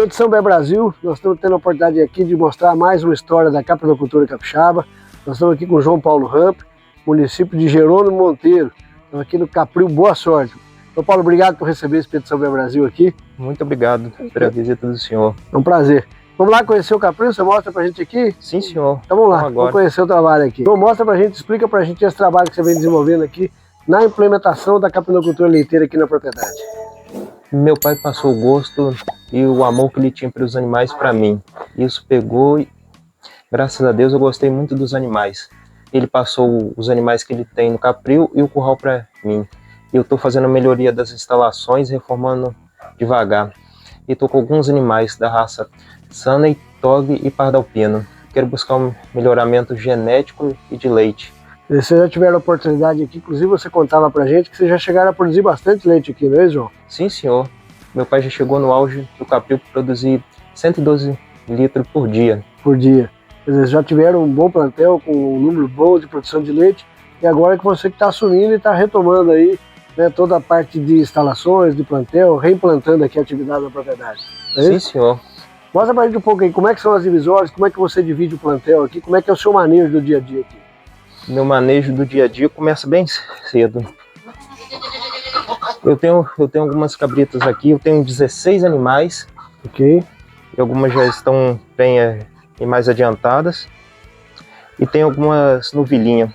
Expedição BE Brasil, nós estamos tendo a oportunidade aqui de mostrar mais uma história da capinocultura capixaba. Nós estamos aqui com o João Paulo Ramp, município de Jerônimo Monteiro. Estamos aqui no Capril Boa Sorte. João Paulo, obrigado por receber a Expedição BE Brasil aqui. Muito obrigado pela visita do senhor. É um prazer. Vamos lá conhecer o Capril? Você mostra pra gente aqui? Sim, senhor. Então vamos lá, vamos conhecer o trabalho aqui. Então mostra pra gente, explica pra gente esse trabalho que você vem desenvolvendo aqui na implementação da capinocultura leiteira aqui na propriedade. Meu pai passou o gosto e o amor que ele tinha para os animais para mim. Isso pegou e, graças a Deus, eu gostei muito dos animais. Ele passou os animais que ele tem no Capril e o curral para mim. Eu estou fazendo a melhoria das instalações, reformando devagar. E estou com alguns animais da raça Sanney, Tog e Pardalpino. Quero buscar um melhoramento genético e de leite. Vocês já tiveram a oportunidade aqui, inclusive você contava pra gente que vocês já chegaram a produzir bastante leite aqui, não é, João? Sim, senhor. Meu pai já chegou no auge do Capril para produzir 112 litros por dia. Por dia. Vocês já tiveram um bom plantel, com um número bom de produção de leite, e agora que você está assumindo e está retomando aí, né, toda a parte de instalações, de plantel, reimplantando aqui a atividade da propriedade. É Sim, isso? senhor. Mostra pra gente um pouco aí, como é que são as divisórias, como é que você divide o plantel aqui, como é que é o seu manejo do dia a dia aqui? Meu manejo do dia a dia começa bem cedo. Eu tenho algumas cabritas aqui, eu tenho 16 animais. Ok. E algumas já estão bem mais adiantadas. E tem algumas novilhinhas.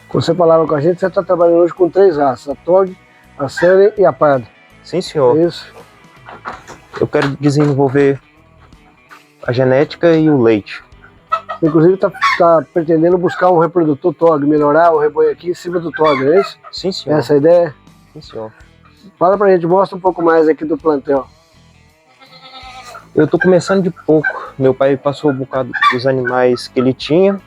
Quando você falava com a gente, você está trabalhando hoje com 3 raças, a Tog, a Sanney e a Parda. Sim, senhor. É isso. Eu quero desenvolver a genética e o leite. Inclusive está pretendendo buscar um reprodutor Tog, melhorar o rebanho aqui em cima do Tog, não é isso? Sim, senhor. Essa é a ideia? Sim, senhor. Fala pra gente, mostra um pouco mais aqui do plantel. Eu estou começando de pouco. Meu pai passou um bocado dos animais que ele tinha.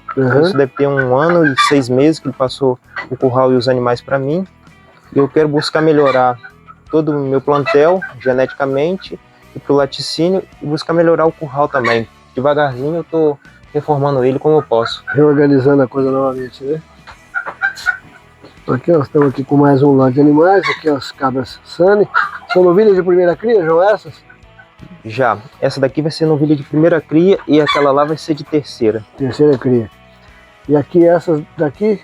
Isso deve ter 1 ano e 6 meses que ele passou o curral e os animais para mim. E eu quero buscar melhorar todo o meu plantel geneticamente e pro laticínio e buscar melhorar o curral também. Devagarzinho eu estou reformando ele como eu posso. Reorganizando a coisa novamente, né? Aqui nós estamos aqui com mais um lote de animais, aqui as cabras Sanney. São novilhas de primeira cria, João, essas? Já. Essa daqui vai ser novilha de primeira cria e aquela lá vai ser de terceira. Terceira cria. E aqui essas daqui?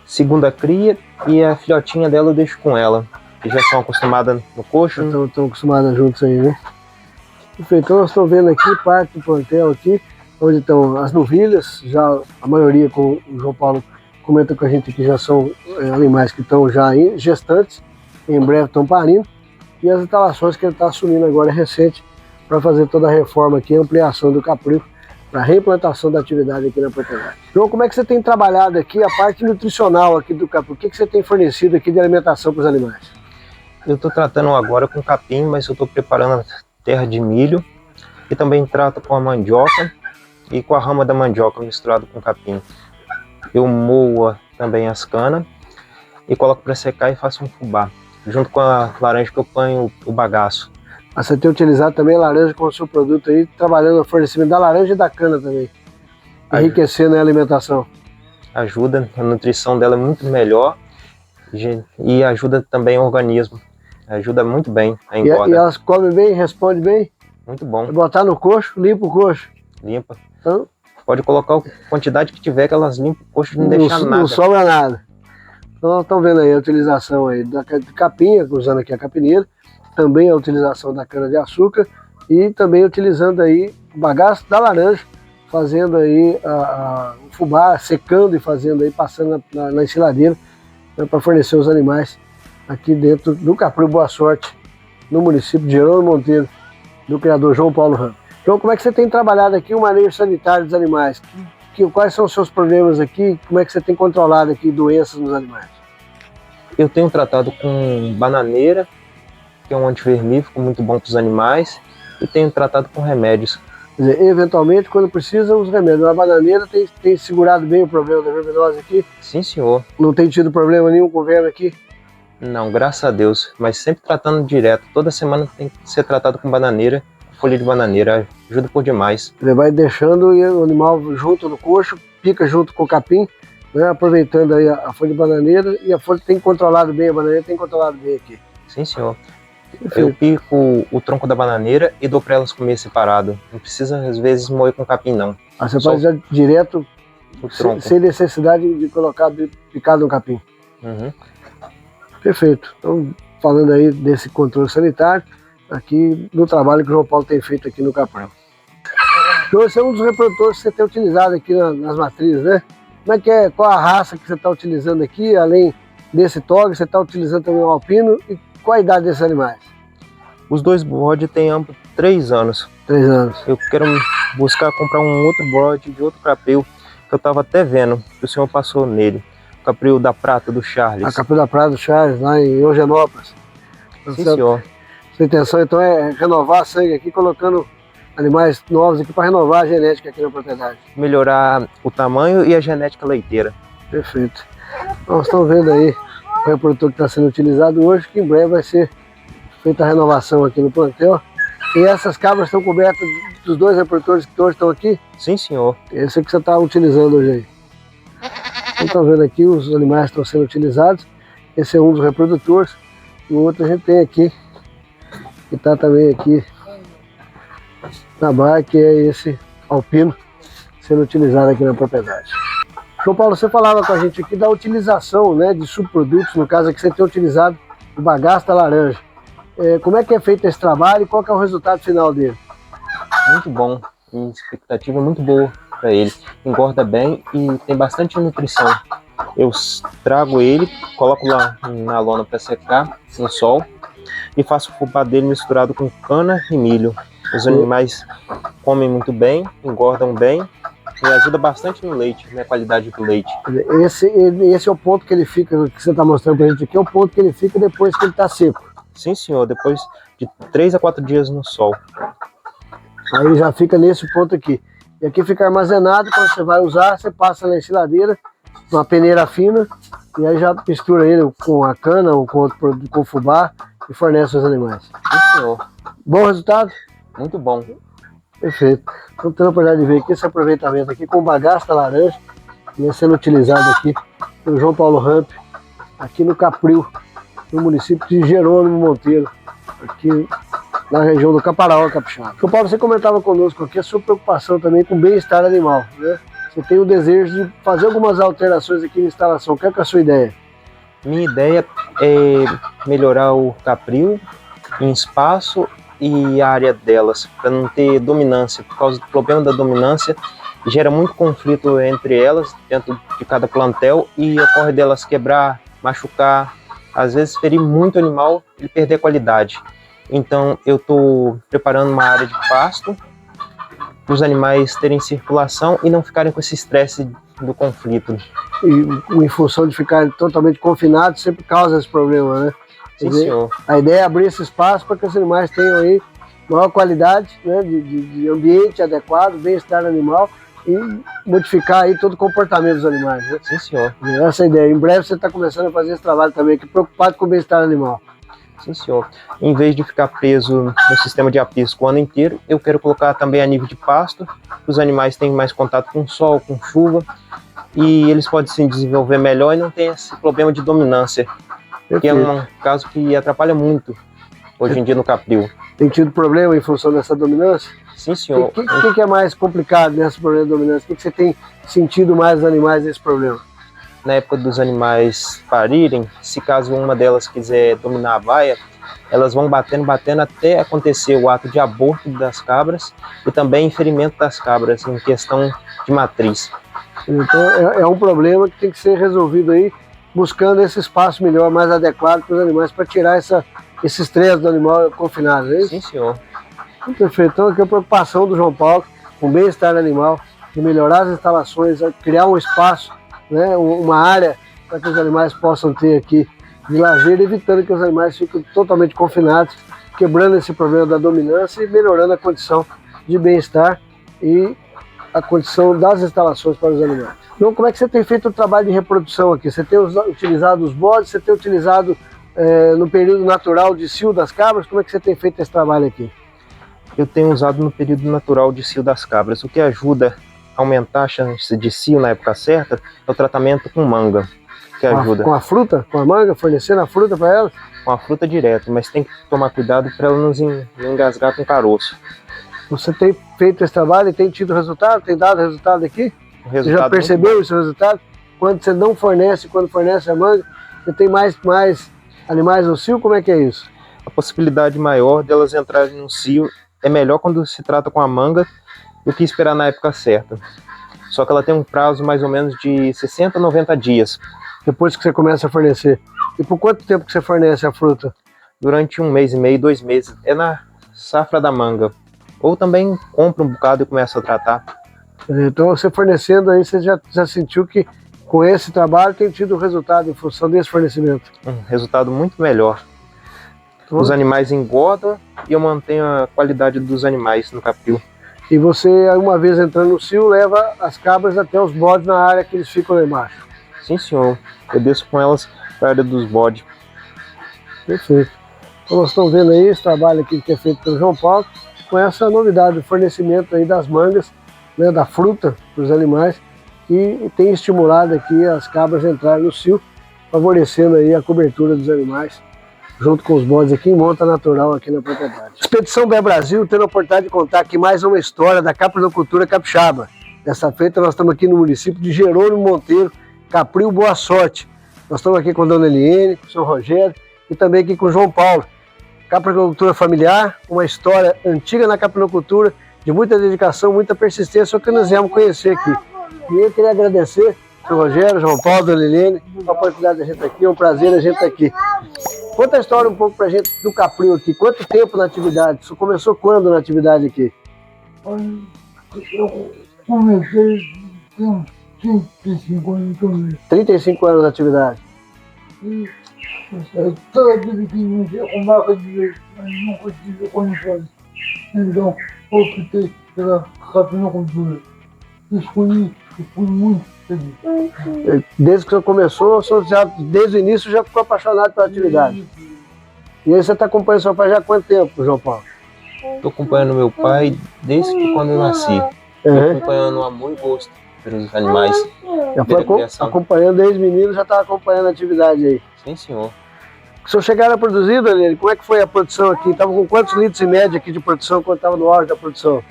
Segunda cria e a filhotinha dela eu deixo com ela. Que já são acostumadas no coxo. Estão acostumadas juntos aí, né? Perfeito. Então nós estamos vendo aqui parte do plantel aqui, onde estão as novilhas, já a maioria, como o João Paulo comenta com a gente aqui, já são animais que estão já gestantes, em breve estão parindo, e as instalações que ele está assumindo agora é recente, para fazer toda a reforma aqui, a ampliação do Capril, para a reimplantação da atividade aqui na propriedade. João, como é que você tem trabalhado aqui a parte nutricional aqui do Capril? O que você tem fornecido aqui de alimentação para os animais? Eu estou tratando agora com capim, mas eu estou preparando a terra de milho, e também trato com a mandioca, e com a rama da mandioca misturado com capim. Eu moo também as canas e coloco para secar e faço um fubá. Junto com a laranja que eu ponho o bagaço. Você tem utilizado também a laranja como seu produto aí, trabalhando no fornecimento da laranja e da cana também. Enriquecendo a alimentação. Ajuda, a nutrição dela é muito melhor e ajuda também o organismo. Ajuda muito bem a engorda. E elas comem bem, respondem bem? Muito bom. Botar no coxo, limpa o coxo. Limpa. Então, pode colocar a quantidade que tiver que elas limpam o coxo, não deixar nada. Não sobra nada. Então nós estamos vendo aí a utilização aí da capinha, usando aqui a capineira, também a utilização da cana de açúcar e também utilizando aí o bagaço da laranja, fazendo aí o fubá, secando e fazendo aí, passando na ensiladeira, né, para fornecer os animais aqui dentro do Capril Boa Sorte, no município de Jerônimo Monteiro, do criador João Paulo Ramp. João, como é que você tem trabalhado aqui o manejo sanitário dos animais? Quais são os seus problemas aqui? Como é que você tem controlado aqui doenças nos animais? Eu tenho tratado com bananeira, que é um antivermífugo muito bom para os animais, e tenho tratado com remédios. Quer dizer, eventualmente, quando precisa, os remédios. A bananeira tem segurado bem o problema da verminose aqui? Sim, senhor. Não tem tido problema nenhum com verme aqui? Não, graças a Deus, mas sempre tratando direto. Toda semana tem que ser tratado com bananeira, folha de bananeira, ajuda por demais. Ele vai deixando o animal junto no coxo, pica junto com o capim, né, aproveitando aí a folha de bananeira, e a folha tem controlado bem, a bananeira tem controlado bem aqui. Sim, senhor. Eu pico o tronco da bananeira e dou para elas comer separado. Não precisa, às vezes, moer com capim, não. Aí você faz já direto, O tronco. sem necessidade de colocar picado no capim. Uhum. Perfeito. Então, falando aí desse controle sanitário, aqui no trabalho que o João Paulo tem feito aqui no Caprão. Então, esse é um dos reprodutores que você tem utilizado aqui nas matrizes, né? Como é que é? Qual a raça que você está utilizando aqui? Além desse togre, você está utilizando também o alpino? E qual a idade desses animais? Os dois bode têm ambos 3 anos. 3 anos. Eu quero buscar comprar um outro bode de outro capril, que eu estava até vendo, que o senhor passou nele. O capril da prata do Charles. A Capril da Prata do Charles, lá em Eugenópolis. Sim, senhor. Sua intenção então é renovar sangue aqui, colocando animais novos aqui para renovar a genética aqui na propriedade. Melhorar o tamanho e a genética leiteira. Perfeito. Nós estamos vendo aí o reprodutor que está sendo utilizado hoje, que em breve vai ser feita a renovação aqui no plantel. E essas cabras estão cobertas dos 2 reprodutores que hoje estão aqui? Sim, senhor. Esse é que você está utilizando hoje aí. Então, estão vendo aqui os animais que estão sendo utilizados. Esse é um dos reprodutores. E o outro a gente tem aqui, que está também aqui na barra, que é esse alpino sendo utilizado aqui na propriedade. João Paulo, você falava com a gente aqui da utilização, né, de subprodutos, no caso aqui você tem utilizado o bagaço da laranja. Como é que é feito esse trabalho e qual que é o resultado final dele? Muito bom. A expectativa é muito boa para ele. Engorda bem e tem bastante nutrição. Eu trago ele, coloco lá na lona para secar no sol e faço o fubá dele misturado com cana e milho. Os animais comem muito bem, engordam bem e ajuda bastante no leite, na qualidade do leite. Esse é o ponto que ele fica, que você está mostrando para a gente aqui, é o ponto que ele fica depois que ele está seco. Sim, senhor, depois de 3 a 4 dias no sol. Aí ele já fica nesse ponto aqui. E aqui fica armazenado, quando você vai usar, você passa na ensiladeira, uma peneira fina, e aí já mistura ele com a cana ou com outro produto, com o fubá, e fornece aos animais. Sim, senhor. Bom resultado? Muito bom. Perfeito. Então tendo a oportunidade de ver aqui esse aproveitamento aqui com o bagaço da laranja, que vem sendo utilizado aqui pelo João Paulo Ramp, aqui no Capril, no município de Jerônimo Monteiro, aqui na região do Caparaó Capixaba. João Paulo, você comentava conosco aqui a sua preocupação também com o bem-estar animal, né? Você tem o desejo de fazer algumas alterações aqui na instalação. Qual é a sua ideia? Minha ideia é melhorar o capril em espaço e a área delas, para não ter dominância. Por causa do problema da dominância, gera muito conflito entre elas, dentro de cada plantel, e ocorre delas quebrar, machucar, às vezes ferir muito o animal e perder a qualidade. Então eu estou preparando uma área de pasto para os animais terem circulação e não ficarem com esse estresse do conflito. E em função de ficarem totalmente confinados, sempre causa esse problema, né? Sim, senhor. A ideia é abrir esse espaço para que os animais tenham aí maior qualidade, né, de ambiente adequado, bem-estar animal e modificar aí todo o comportamento dos animais, né? Sim, senhor. Essa é a ideia. Em breve você está começando a fazer esse trabalho também, aqui, preocupado com o bem-estar animal. Sim, senhor. Em vez de ficar preso no sistema de apisco o ano inteiro, eu quero colocar também a nível de pasto, que os animais tenham mais contato com o sol, com chuva, e eles podem se desenvolver melhor e não tem esse problema de dominância, que é um caso que atrapalha muito hoje em dia no capril. Tem tido problema em função dessa dominância? Sim, senhor. O que é mais complicado nesse problema de dominância? O que você tem sentido mais nos animais nesse problema? Na época dos animais parirem, se caso uma delas quiser dominar a vaia, elas vão batendo até acontecer o ato de aborto das cabras e também ferimento das cabras em questão de matriz. Então é um problema que tem que ser resolvido aí, buscando esse espaço melhor, mais adequado para os animais, para tirar esse estresse do animal confinado, é isso? Sim, senhor. Perfeito. Então aqui é a preocupação do João Paulo com o bem-estar animal, de melhorar as instalações, criar um espaço, né, uma área para que os animais possam ter aqui de lazer, evitando que os animais fiquem totalmente confinados, quebrando esse problema da dominância e melhorando a condição de bem-estar e a condição das instalações para os animais. Então, como é que você tem feito o trabalho de reprodução aqui? Você tem utilizado os bodes, você tem utilizado no período natural de cio das cabras? Como é que você tem feito esse trabalho aqui? Eu tenho usado no período natural de cio das cabras, o que ajuda a aumentar a chance de cio na época certa é o tratamento com manga. que ajuda. Com a fruta, com a manga, fornecendo a fruta para ela? Com a fruta direto, mas tem que tomar cuidado para ela não engasgar com caroço. Você tem feito esse trabalho e tem tido resultado? Tem dado resultado aqui? Você já percebeu esse resultado? Quando você não fornece, quando fornece a manga, você tem mais animais no cio? Como é que é isso? A possibilidade maior delas entrarem no cio é melhor quando se trata com a manga do que esperar na época certa. Só que ela tem um prazo mais ou menos de 60 a 90 dias. Depois que você começa a fornecer. E por quanto tempo que você fornece a fruta? Durante 1 mês e meio, 2 meses. É na safra da manga. Ou também compra um bocado e começa a tratar. Então você fornecendo aí, você já sentiu que com esse trabalho tem tido resultado em função desse fornecimento? Um resultado muito melhor. Então, os animais engordam e eu mantenho a qualidade dos animais no capil. E você, uma vez entrando no cio, leva as cabras até os bodes na área que eles ficam lá embaixo? Sim, senhor. Eu desço com elas para a área dos bodes. Perfeito. Então nós estamos vendo aí esse trabalho aqui que é feito pelo João Paulo, com essa novidade do fornecimento aí das mangas, né, da fruta para os animais, e tem estimulado aqui as cabras a entrarem no cio, favorecendo aí a cobertura dos animais, junto com os bodes aqui em monta natural aqui na propriedade. Expedição Bé Brasil tendo a oportunidade de contar aqui mais uma história da caprinocultura capixaba. Dessa feita nós estamos aqui no município de Jerônimo Monteiro, Capril Boa Sorte. Nós estamos aqui com a dona Eliene, com o senhor Rogério e também aqui com o João Paulo. Caprinocultura familiar, uma história antiga na caprinocultura, de muita dedicação, muita persistência, que nós viemos conhecer aqui. E eu queria agradecer ao senhor Rogério, João Paulo, dona Eliene, a oportunidade da gente estar aqui, é um prazer a gente estar aqui. Conta a história um pouco pra gente do Capril aqui. Quanto tempo na atividade? Isso começou quando na atividade aqui? Eu comecei com 35 anos também. 35 anos na atividade. E toda vida que mexia com vaca de leite, mas nunca tive condições. Então, optei pela caprinocultura. Escolhi e fui muito feliz. Desde que o senhor começou, o senhor já, desde o início já ficou apaixonado pela atividade. E aí você está acompanhando o seu pai já há quanto tempo, João Paulo? Estou acompanhando meu pai desde que quando eu nasci. Estou acompanhando o amor e gosto pelos animais. Já foi acompanhando desde menino, já estava acompanhando a atividade aí. Sim, senhor. O senhor chegaram a produzir, Daniel? Como é que foi a produção aqui? Estava com quantos litros em média aqui de produção quando estava no auge da produção?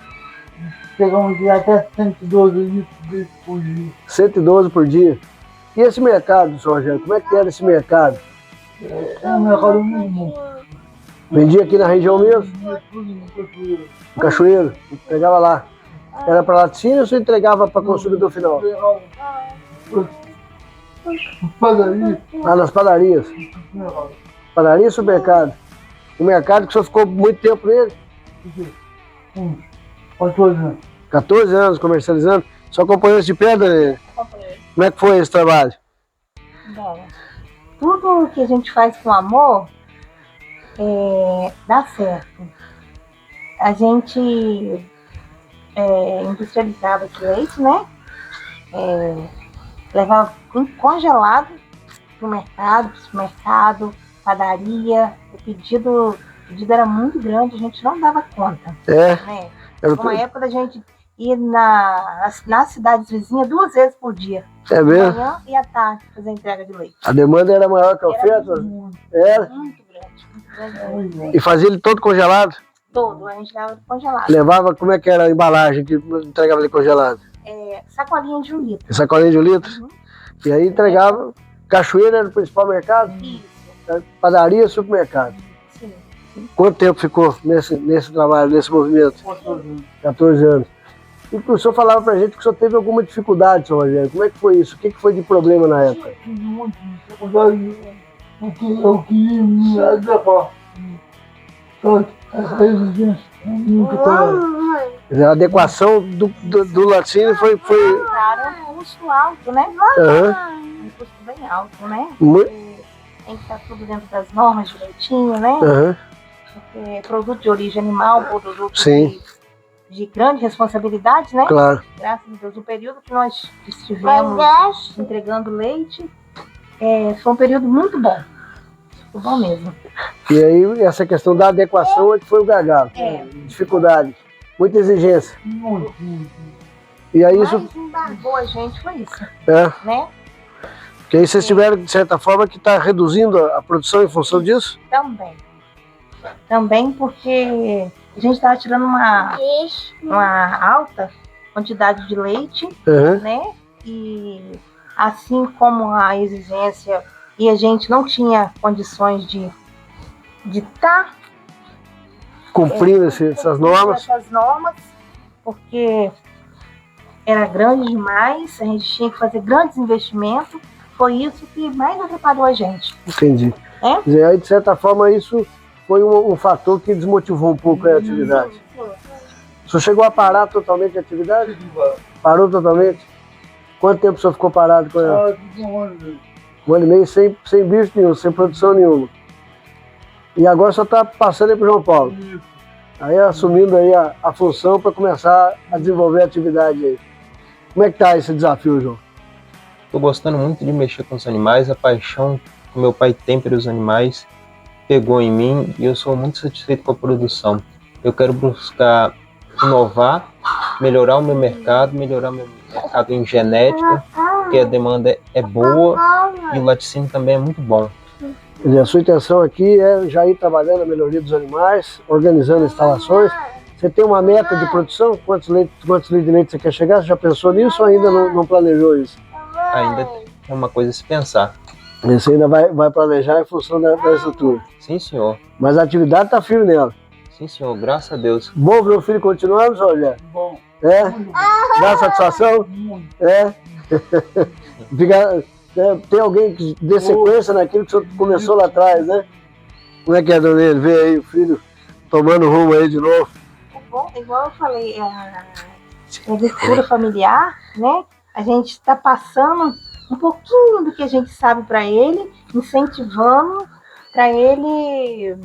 Chegamos de até 112 litros por dia. 112 por dia. E esse mercado, senhor Rogério, como é que era esse mercado? É um mercado mesmo. Vendia aqui na região mesmo? No Cachoeiro? Entregava lá. Era para laticínio ou você entregava para consumidor final? Padaria. Ah, nas padarias. Padaria e supermercado. O mercado que o senhor ficou muito tempo nele? Uns 14 anos. 14 anos comercializando. Só acompanhou isso de perto, Daniel? Acompanhei. Como é que foi esse trabalho? Bom, tudo que a gente faz com amor dá certo. A gente industrializava esse leite, né? Levava congelado pro mercado, supermercado, padaria. O pedido era muito grande, a gente não dava conta. Né? Foi uma época da gente ir nas cidades vizinhas 2 vezes por dia. É De mesmo? manhã e à tarde, fazer a entrega de leite. A demanda era maior que a oferta? Era. Muito grande. E fazia ele todo congelado? Todo, a gente leva congelado. Levava, como é que era a embalagem que entregava ele congelado? Sacolinha de 1 litro. Sacolinha de 1 litro? Uhum. E aí entregava. Cachoeira era o principal mercado? Isso, Padaria e supermercado. sim. Quanto tempo ficou nesse trabalho, nesse movimento? 14 anos. E o senhor falava pra gente que o senhor teve alguma dificuldade, senhor Rogério. Como é que foi isso? O que foi de problema na época? Tive muita dificuldade porque eu queria me adequar. Só que essa exigência é muito clara. A adequação do laticínio foi Claro, é um custo alto, né? Um custo bem alto, né? Tem que estar tudo dentro das normas direitinho, né? Porque produto de origem animal, produto Sim. de grande responsabilidade, né? Claro. Graças a Deus, o período que nós estivemos entregando leite foi um período muito bom. Muito bom mesmo. E aí essa questão da adequação é que foi o gargalo. Dificuldade. Muita exigência. E aí isso. Mas embargou a gente foi isso, É. né? Que aí vocês tiveram, de certa forma, que está reduzindo a produção em função disso? Também. Também porque a gente estava tirando uma alta quantidade de leite, né? E assim como a exigência, e a gente não tinha condições de estar cumprindo essas normas, porque era grande demais, a gente tinha que fazer grandes investimentos, foi isso que mais atrapalhou a gente. Entendi. E aí, de certa forma, isso foi um fator que desmotivou um pouco a atividade. O senhor chegou a parar totalmente a atividade? Parou totalmente? Quanto tempo o senhor ficou parado com ela? 1 ano e meio, sem bicho nenhum, sem produção nenhuma. E agora só está passando aí para o João Paulo. Aí assumindo aí a função para começar a desenvolver a atividade aí. Como é que está esse desafio, João? Estou gostando muito de mexer com os animais, a paixão que meu pai tem pelos animais pegou em mim e eu sou muito satisfeito com a produção. Eu quero buscar inovar, melhorar o meu mercado em genética, porque a demanda é boa e o laticínio também é muito bom. Quer dizer, a sua intenção aqui é já ir trabalhando na melhoria dos animais, organizando instalações. Você tem uma meta de produção? Quantos litros de leite você quer chegar? Você já pensou nisso ou ainda não planejou isso? Ainda é uma coisa a se pensar. Você ainda vai planejar em função da estrutura? Sim, senhor. Mas a atividade está firme nela? Sim, senhor. Graças a Deus. Bom ver o filho continuando, senhor Rogério? Bom. Dá satisfação? Tem alguém que dê sequência naquilo que o senhor começou lá atrás, né? Como é que é, dona Ele? Vê aí o filho tomando rumo aí de novo. Bom, igual eu falei, a agricultura familiar, né? A gente está passando um pouquinho do que a gente sabe para ele, incentivando para ele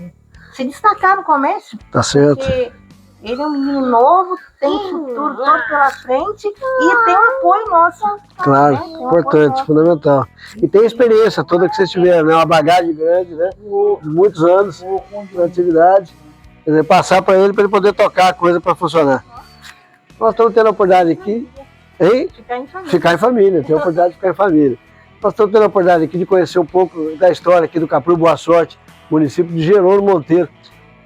se destacar no comércio. Tá certo. Porque ele é um menino novo, tem futuro todo pela frente e tem um apoio nosso. Claro, né? importante, fundamental. E tem a experiência toda que vocês tiveram, né? Uma bagagem grande, né? De muitos anos na atividade. Quer dizer, passar para ele poder tocar a coisa para funcionar. Nós estamos tendo a oportunidade aqui, hein? Ficar em família, ter a oportunidade de ficar em família. Nós estamos tendo a oportunidade aqui de conhecer um pouco da história aqui do Capru Boa Sorte, município de Jerônimo Monteiro.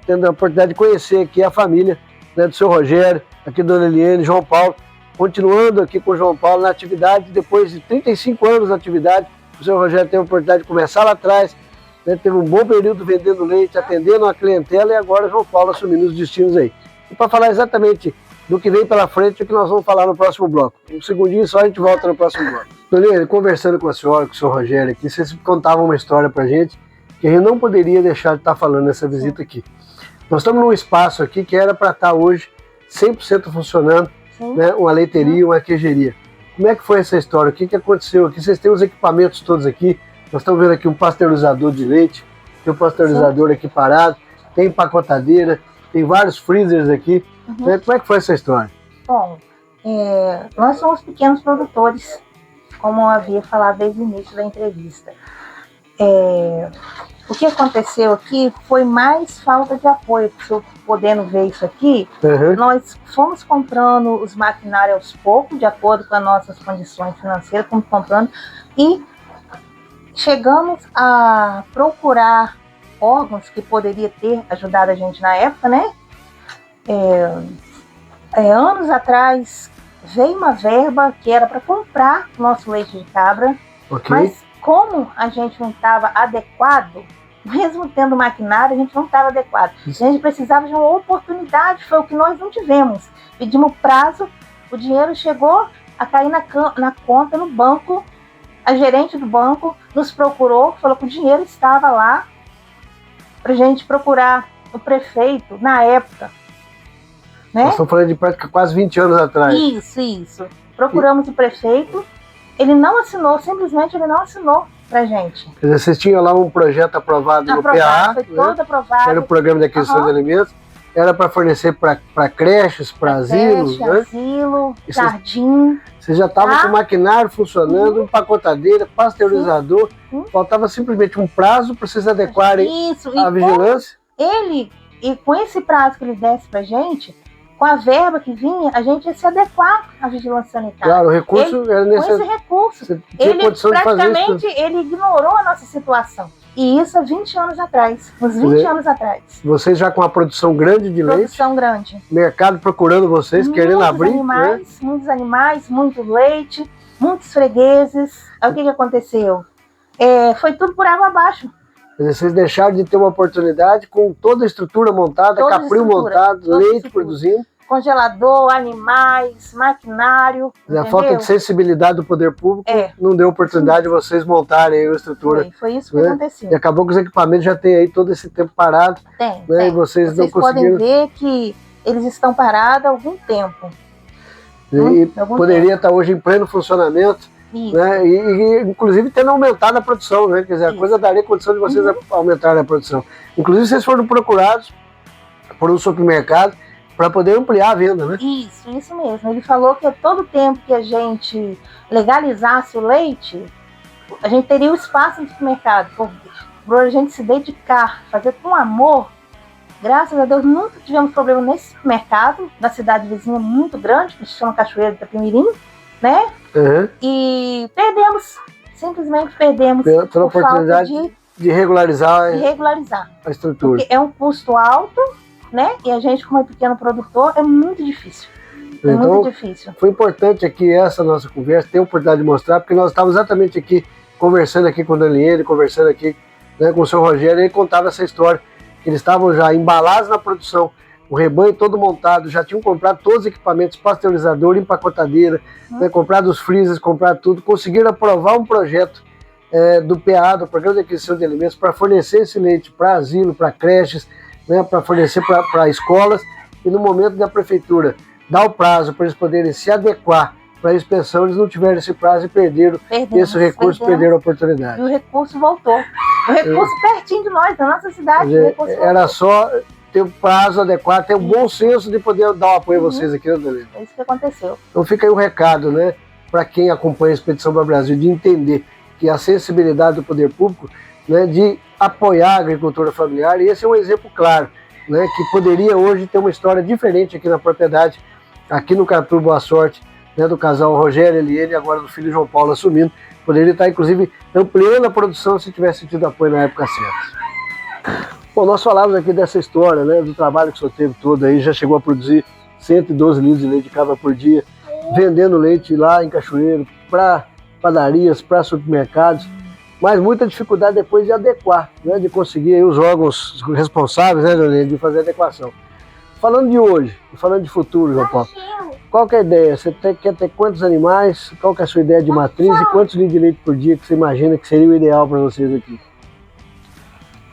Tendo a oportunidade de conhecer aqui a família, né, do seu Rogério, aqui do Dona Eliane, João Paulo, continuando aqui com o João Paulo na atividade, depois de 35 anos na atividade, o seu Rogério teve a oportunidade de começar lá atrás, né, teve um bom período vendendo leite, atendendo a clientela e agora o João Paulo assumindo os destinos aí. E para falar exatamente do que vem pela frente, é o que nós vamos falar no próximo bloco. Um segundinho só, a gente volta no próximo bloco. Dona Eliane, conversando com a senhora, com o seu Rogério aqui, vocês contavam uma história pra gente que a gente não poderia deixar de estar falando nessa visita aqui. Nós estamos num espaço aqui que era para estar hoje 100% funcionando, né, uma leiteria, uma queijeria. Como é que foi essa história? O que aconteceu aqui? Vocês têm os equipamentos todos aqui. Nós estamos vendo aqui um pasteurizador de leite, tem um pasteurizador aqui parado, tem empacotadeira, tem vários freezers aqui. Né? Como é que foi essa história? Bom, nós somos pequenos produtores, como eu havia falado desde o início da entrevista. O que aconteceu aqui foi mais falta de apoio. Se eu podendo ver isso aqui, nós fomos comprando os maquinários aos poucos, de acordo com as nossas condições financeiras, fomos comprando e chegamos a procurar órgãos que poderiam ter ajudado a gente na época, né? Anos atrás veio uma verba que era para comprar nosso leite de cabra, mas como a gente não estava adequado, mesmo tendo maquinário, a gente não estava adequado. A gente precisava de uma oportunidade, foi o que nós não tivemos. Pedimos prazo, o dinheiro chegou a cair na conta, no banco. A gerente do banco nos procurou, falou que o dinheiro estava lá para a gente procurar o prefeito na época. Né? Nós estamos falando de prática quase 20 anos atrás. Isso. Procuramos o prefeito, ele não assinou, simplesmente ele não assinou pra gente. Quer dizer, vocês tinham lá um projeto aprovado no PA, foi todo aprovado. Era o Programa de Aquisição de Alimentos, era para fornecer para creches, para asilos, né? Asilo, jardim. Vocês já estavam com o maquinário funcionando, empacotadeira, pasteurizador, faltava simplesmente um prazo para vocês adequarem à vigilância. E com esse prazo que ele desse pra gente, com a verba que vinha, a gente ia se adequar à vigilância sanitária. Claro, o recurso era necessário. Com esse recurso, Você tinha ele condição de fazer isso. praticamente ele ignorou a nossa situação. E isso há 20 anos atrás, uns 20 anos atrás. Vocês já com uma produção grande de leite. Produção grande. Mercado procurando vocês, querendo abrir. Animais, né? Muitos animais, muito leite, muitos fregueses. Aí o que aconteceu? Foi tudo por água abaixo. Vocês deixaram de ter uma oportunidade com toda a estrutura montada, capril montado, leite produzindo. Congelador, animais, maquinário. A falta de sensibilidade do poder público não deu oportunidade de vocês montarem aí a estrutura. Foi isso que aconteceu. E acabou que os equipamentos já têm aí todo esse tempo parado. E vocês não conseguiram. Podem ver que eles estão parados há algum tempo. E poderia estar hoje em pleno funcionamento. Né? E inclusive tendo aumentado a produção, né? Quer dizer, a coisa daria condição de vocês aumentarem a produção. Inclusive vocês foram procurados por um supermercado para poder ampliar a venda, né? Isso mesmo. Ele falou que todo o tempo que a gente legalizasse o leite, a gente teria o espaço no supermercado. Por a gente se dedicar, fazer com amor. Graças a Deus nunca tivemos problema nesse supermercado, na cidade vizinha muito grande, que se chama Cachoeiro de Itapemirim, né? E simplesmente perdemos pela oportunidade de regularizar a estrutura. Porque é um custo alto, né? E a gente, como é pequeno produtor, é muito difícil. Muito difícil. Foi importante aqui essa nossa conversa, ter a oportunidade de mostrar, porque nós estávamos exatamente aqui, conversando aqui com o Daniele, conversando aqui, né, com o seu Rogério, e ele contava essa história, que eles estavam já embalados na produção, o rebanho todo montado, já tinham comprado todos os equipamentos, pasteurizador, empacotadeira, né, comprado os freezers, comprado tudo, conseguiram aprovar um projeto do PA, do Programa de Aquisição de Alimentos, para fornecer esse leite para asilo, para creches, né, para fornecer para escolas, e no momento da prefeitura dar o prazo para eles poderem se adequar para a inspeção, eles não tiveram esse prazo e perderam esse recurso, perderam a oportunidade. E o recurso voltou. O recurso pertinho de nós, da nossa cidade. Era só ter o prazo adequado, ter o bom senso de poder dar o apoio a vocês aqui, né, Daniele? É isso que aconteceu. Então fica aí o recado, né, para quem acompanha a Expedição para o Brasil, de entender que a sensibilidade do poder público, né, de apoiar a agricultura familiar, e esse é um exemplo claro, né, que poderia hoje ter uma história diferente aqui na propriedade, aqui no Catu Boa Sorte, né, do casal Rogério Eliene, agora do filho João Paulo assumindo, poderia estar inclusive ampliando a produção se tivesse tido apoio na época certa. Bom, nós falamos aqui dessa história, né, do trabalho que o senhor teve todo aí, já chegou a produzir 112 litros de leite de cabra por dia, vendendo leite lá em Cachoeiro, para padarias, para supermercados, mas muita dificuldade depois de adequar, né, de conseguir aí os órgãos responsáveis, né, Leonel, de fazer a adequação. Falando de hoje, falando de futuro, João Paulo, qual que é a ideia? Você quer ter quantos animais? Qual que é a sua ideia de matriz e quantos litros de leite por dia que você imagina que seria o ideal para vocês aqui?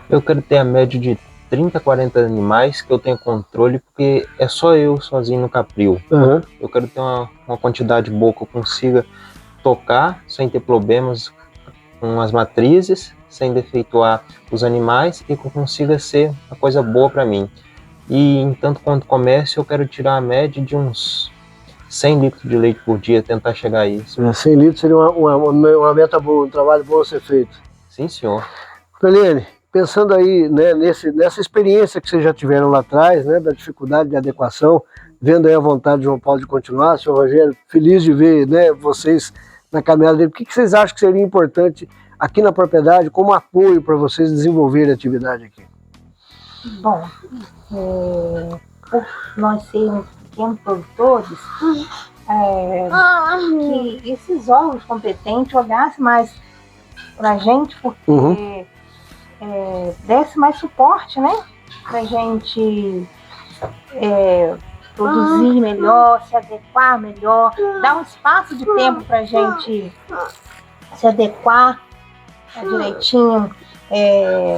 Eu quero ter a média de 30, 40 animais que eu tenho controle, porque é só eu sozinho no capril. Eu quero ter uma quantidade boa que eu consiga tocar sem ter problemas com as matrizes, sem defeituar os animais e que eu consiga ser uma coisa boa para mim. E em tanto quanto comércio, eu quero tirar a média de uns 100 litros de leite por dia, tentar chegar a isso. 100 litros seria uma meta boa, um trabalho bom a ser feito. Sim, senhor. Eliene, pensando aí, né, nessa experiência que vocês já tiveram lá atrás, né, da dificuldade de adequação, vendo aí a vontade de João Paulo de continuar, senhor Rogério, feliz de ver, né, vocês na caminhada dele. O que vocês acham que seria importante aqui na propriedade como apoio para vocês desenvolverem a atividade aqui? Bom, por nós sermos pequenos produtores, que esses órgãos competentes olhassem mais para a gente, porque desse mais suporte, né? Para a gente produzir melhor, se adequar melhor, dar um espaço de tempo para a gente se adequar direitinho,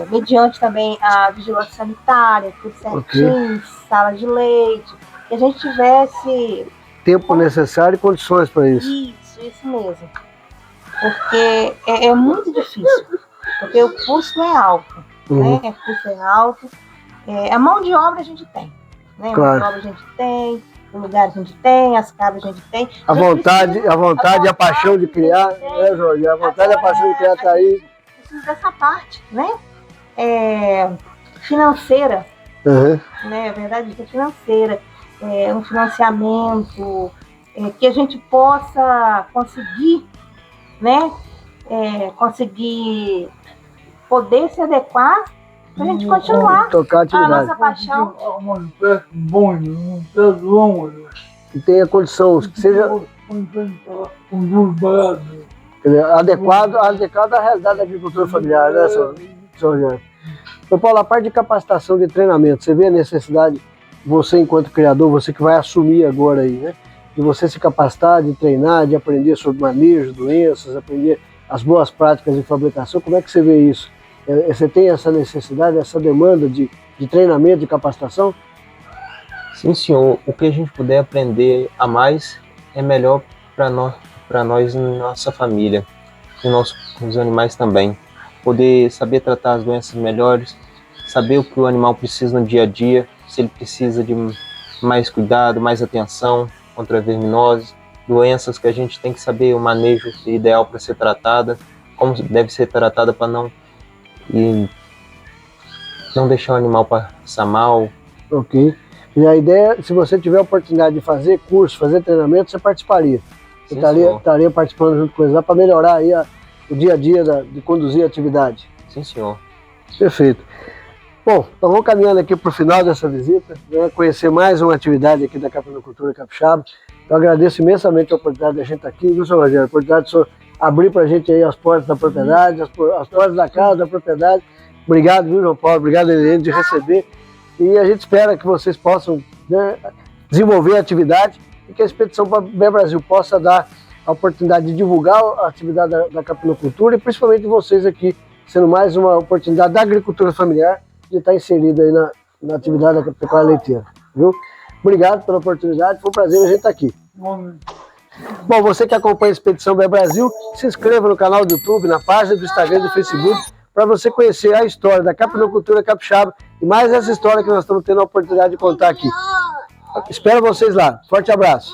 mediante também a vigilância sanitária, tudo certinho, sala de leite, que a gente tivesse tempo necessário e condições para isso. Isso mesmo. Porque é muito difícil, porque o custo é alto, né? O custo é alto. A mão de obra a gente tem, né? Claro. A mão de obra a gente tem, o lugar a gente tem, as cabras a gente tem. A vontade e a paixão de criar, né, Jorge? A vontade e a paixão de criar está aí. Preciso dessa parte, né? Financeira, né? A verdade é financeira. um financiamento, que a gente possa conseguir, né, conseguir poder se adequar para a gente continuar tocar a a nossa paixão. Um pé bom, um pé longo. Que tenha condição, que seja adequado à realidade da agricultura familiar, né, senhor Rogério? Então, Paulo, a parte de capacitação de treinamento, você vê a necessidade, você enquanto criador, você que vai assumir agora aí, né? De você se capacitar, de treinar, de aprender sobre manejo, doenças, aprender as boas práticas de fabricação. Como é que você vê isso? Você tem essa necessidade, essa demanda de treinamento, de capacitação? Sim, senhor. O que a gente puder aprender a mais é melhor para nós e nossa família, e os animais também. Poder saber tratar as doenças melhores, saber o que o animal precisa no dia a dia, se ele precisa de mais cuidado, mais atenção contra verminoses, doenças que a gente tem que saber o manejo ideal para ser tratada, como deve ser tratada para não deixar o animal passar mal. Ok. E a ideia, se você tiver a oportunidade de fazer curso, fazer treinamento, você participaria. Você estaria participando junto com eles lá para melhorar aí o dia a dia de conduzir a atividade. Sim, senhor. Perfeito. Bom, então vamos caminhando aqui para o final dessa visita, né, conhecer mais uma atividade aqui da Capinocultura Capixaba. Então agradeço imensamente a oportunidade de a gente estar aqui, viu, senhor Rogério? A oportunidade de senhor abrir para a gente aí as portas da propriedade, as portas da casa, da propriedade. Obrigado, viu, João Paulo? Obrigado, Helene, de receber. E a gente espera que vocês possam, né, desenvolver a atividade e que a Expedição BER Brasil possa dar a oportunidade de divulgar a atividade da capinocultura e principalmente vocês aqui, sendo mais uma oportunidade da agricultura familiar de estar inserido aí na atividade da pecuária leiteira, viu? Obrigado pela oportunidade, foi um prazer a gente estar aqui. Bom, você que acompanha a Expedição BER Brasil, se inscreva no canal do YouTube, na página do Instagram e do Facebook, para você conhecer a história da capinocultura capixaba e mais essa história que nós estamos tendo a oportunidade de contar aqui. Espero vocês lá. Forte abraço.